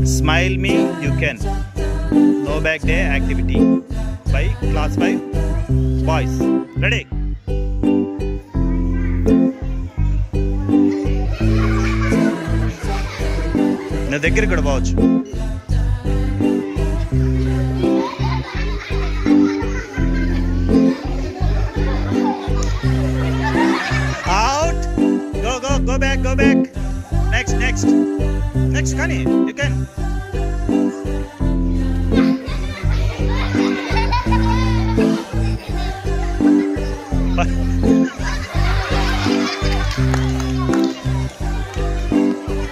Smile me, you can. No back day activity by class 5 boys. Ready? నా దగ్గరికి కూడా పోవచ్చు. Out. Go back. Next, Kani, you can.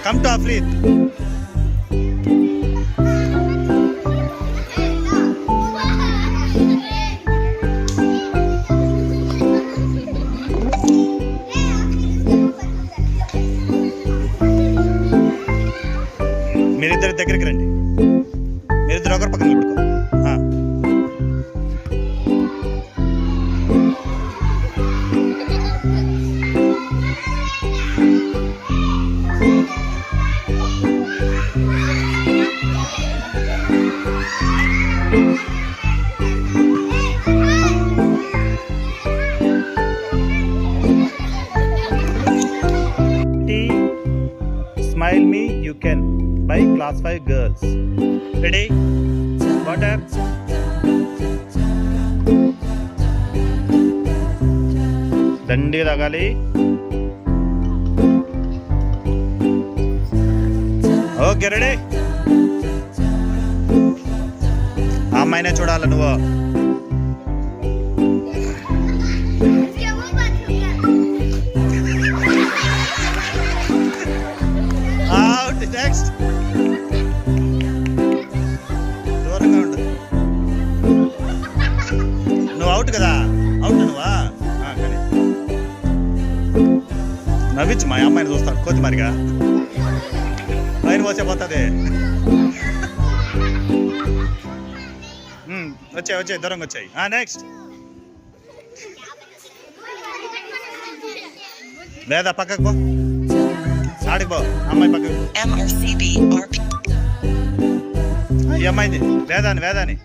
Come to Afrit. మీరిద్దరి దగ్గరికి రండి. మీరిద్దరు ఒకరి పక్కన నిలబడుకో. Smile me, you can. By class 5 girls. Ready? Water. దండి తగాలి. Okay ready. ఆ అమ్మాయినే చూడాలి నువ్వు. అవుట్. నెక్స్ట్. దూరంగా ఉండు. నువ్వు అవుట్ కదా. అవుట్ నువ్వా? కానీ నవ్వించు. మా అమ్మాయిని చూస్తాను కొద్ది మరిగా. పైన పోసేపోతుంది. వచ్చాయి దూరంగా వచ్చాయి. నెక్స్ట్. లేదా పక్కకు పో. ఆడికి పో. అమ్మాయి పక్కకు. ఈ అమ్మాయిది వేదాని